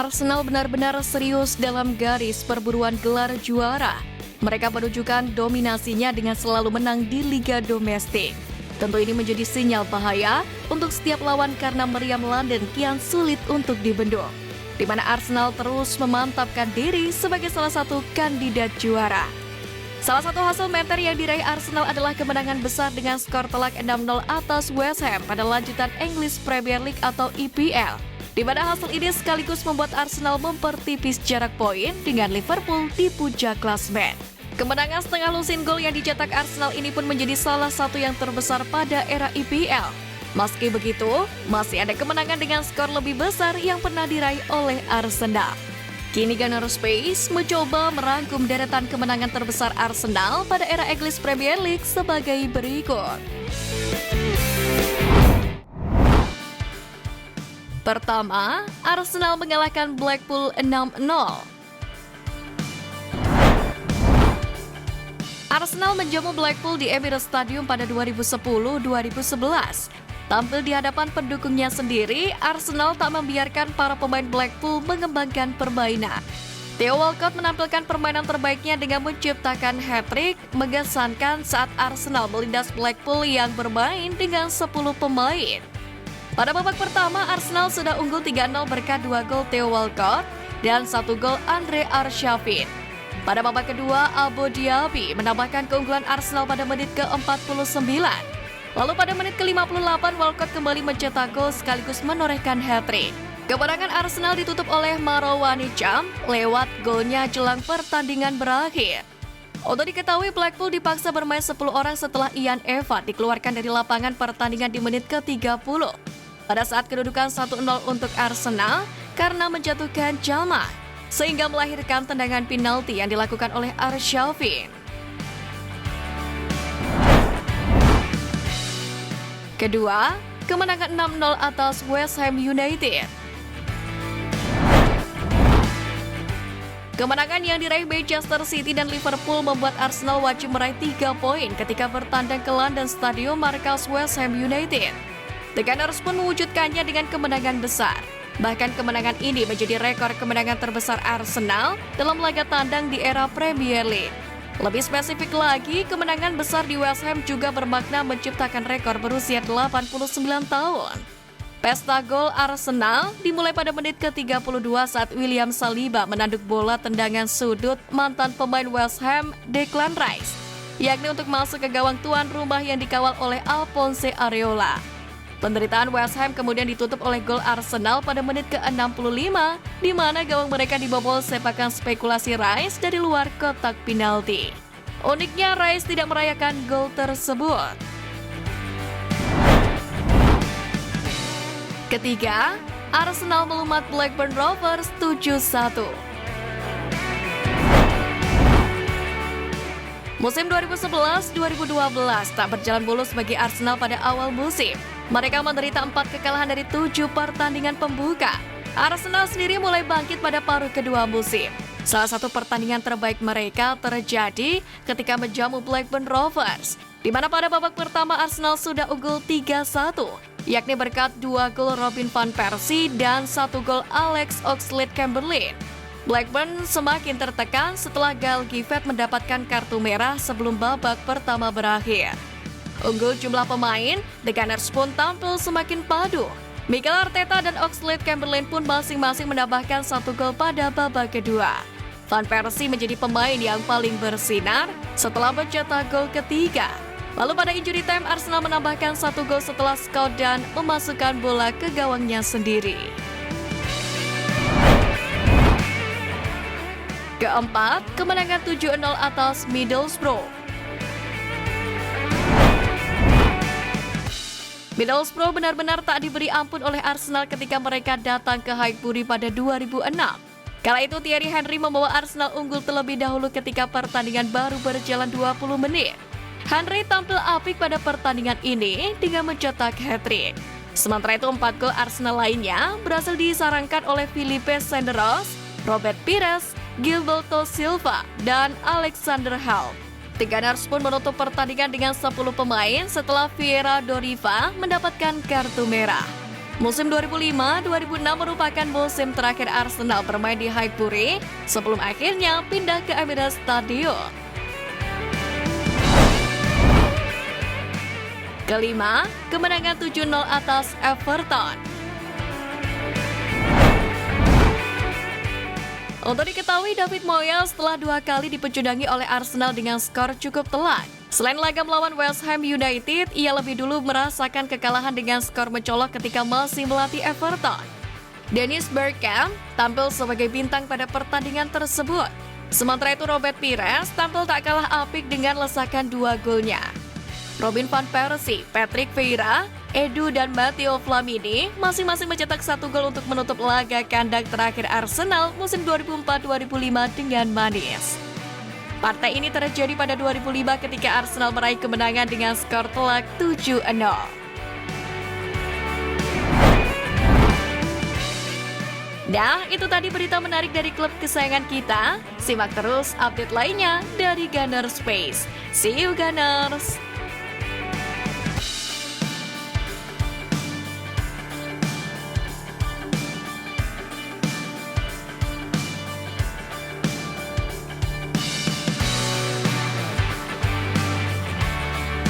Arsenal benar-benar serius dalam garis perburuan gelar juara. Mereka menunjukkan dominasinya dengan selalu menang di liga domestik. Tentu ini menjadi sinyal bahaya untuk setiap lawan karena meriam London kian sulit untuk dibendung, di mana Arsenal terus memantapkan diri sebagai salah satu kandidat juara. Salah satu hasil menter yang diraih Arsenal adalah kemenangan besar dengan skor telak 6-0 atas West Ham pada lanjutan English Premier League atau EPL, di mana hasil ini sekaligus membuat Arsenal mempertipis jarak poin dengan Liverpool di puncak klasemen. Kemenangan setengah lusin gol yang dicetak Arsenal ini pun menjadi salah satu yang terbesar pada era EPL. Meski begitu, masih ada kemenangan dengan skor lebih besar yang pernah diraih oleh Arsenal. Kini Gunner Space mencoba merangkum deretan kemenangan terbesar Arsenal pada era English Premier League sebagai berikut. Pertama, Arsenal mengalahkan Blackpool 6-0. Arsenal menjamu Blackpool di Emirates Stadium pada 2010-2011. Tampil di hadapan pendukungnya sendiri, Arsenal tak membiarkan para pemain Blackpool mengembangkan permainan. Theo Walcott menampilkan permainan terbaiknya dengan menciptakan hat-trick mengesankan saat Arsenal melindas Blackpool yang bermain dengan 10 pemain. Pada babak pertama, Arsenal sudah unggul 3-0 berkat 2 gol Theo Walcott dan 1 gol Andre Arshavin. Pada babak kedua, Abo Diaby menambahkan keunggulan Arsenal pada menit ke-49. Lalu pada menit ke-58, Walcott kembali mencetak gol sekaligus menorehkan hat-trick. Kemenangan Arsenal ditutup oleh Marouane Cham lewat golnya jelang pertandingan berakhir. Untuk diketahui, Blackpool dipaksa bermain 10 orang setelah Ian Evans dikeluarkan dari lapangan pertandingan di menit ke-30. Pada saat kedudukan 1-0 untuk Arsenal karena menjatuhkan Jalmah, sehingga melahirkan tendangan penalti yang dilakukan oleh Arshavin. Kedua, kemenangan 6-0 atas West Ham United. Kemenangan yang diraih Manchester City dan Liverpool membuat Arsenal wajib meraih 3 poin ketika bertandang ke London Stadium markas West Ham United. The Gunners pun mewujudkannya dengan kemenangan besar. Bahkan kemenangan ini menjadi rekor kemenangan terbesar Arsenal dalam laga tandang di era Premier League. Lebih spesifik lagi, kemenangan besar di West Ham juga bermakna menciptakan rekor berusia 89 tahun. Pesta gol Arsenal dimulai pada menit ke-32 saat William Saliba menanduk bola tendangan sudut mantan pemain West Ham Declan Rice, yakni untuk masuk ke gawang tuan rumah yang dikawal oleh Alphonse Areola. Penderitaan West Ham kemudian ditutup oleh gol Arsenal pada menit ke-65, di mana gawang mereka dibobol sepakan spekulasi Rice dari luar kotak penalti. Uniknya, Rice tidak merayakan gol tersebut. Ketiga, Arsenal melumat Blackburn Rovers 7-1. Musim 2011-2012 tak berjalan mulus bagi Arsenal pada awal musim. Mereka menderita 4 kekalahan dari 7 pertandingan pembuka. Arsenal sendiri mulai bangkit pada paruh kedua musim. Salah satu pertandingan terbaik mereka terjadi ketika menjamu Blackburn Rovers, di mana pada babak pertama Arsenal sudah unggul 3-1, yakni berkat 2 gol Robin van Persie dan 1 gol Alex Oxlade-Chamberlain. Blackburn semakin tertekan setelah Gaël Givet mendapatkan kartu merah sebelum babak pertama berakhir. Unggul jumlah pemain, The Gunners pun tampil semakin padu. Mikel Arteta dan Oxlade-Chamberlain pun masing-masing menambahkan 1 gol pada babak kedua. Van Persie menjadi pemain yang paling bersinar setelah mencetak gol ketiga. Lalu pada injury time, Arsenal menambahkan 1 gol setelah Scott dan memasukkan bola ke gawangnya sendiri. Keempat, kemenangan 7-0 atas Middlesbrough. Middlesbrough benar-benar tak diberi ampun oleh Arsenal ketika mereka datang ke Highbury pada 2006. Kala itu Thierry Henry membawa Arsenal unggul terlebih dahulu ketika pertandingan baru berjalan 20 menit. Henry tampil apik pada pertandingan ini dengan mencetak hat-trick. Sementara itu 4 gol Arsenal lainnya berhasil disarangkan oleh Filipe Senderos, Robert Pires, Gilberto Silva, dan Alexander Hall. The Gunners pun menutup pertandingan dengan 10 pemain setelah Vieira Doriva mendapatkan kartu merah. Musim 2005-2006 merupakan musim terakhir Arsenal bermain di Highbury sebelum akhirnya pindah ke Emirates Stadium. Kelima, kemenangan 7-0 atas Everton. Untuk diketahui, David Moyes telah 2 kali dipecundangi oleh Arsenal dengan skor cukup telak. Selain laga melawan West Ham United, ia lebih dulu merasakan kekalahan dengan skor mencolok ketika masih melatih Everton. Dennis Bergkamp tampil sebagai bintang pada pertandingan tersebut. Sementara itu Robert Pires tampil tak kalah apik dengan lesakan 2 golnya. Robin van Persie, Patrick Vieira, Edu dan Matteo Flamini masing-masing mencetak 1 gol untuk menutup laga kandang terakhir Arsenal musim 2004-2005 dengan manis. Partai ini terjadi pada 2005 ketika Arsenal meraih kemenangan dengan skor telak 7-0. Nah, itu tadi berita menarik dari klub kesayangan kita. Simak terus update lainnya dari Gunners Space. See you Gunners!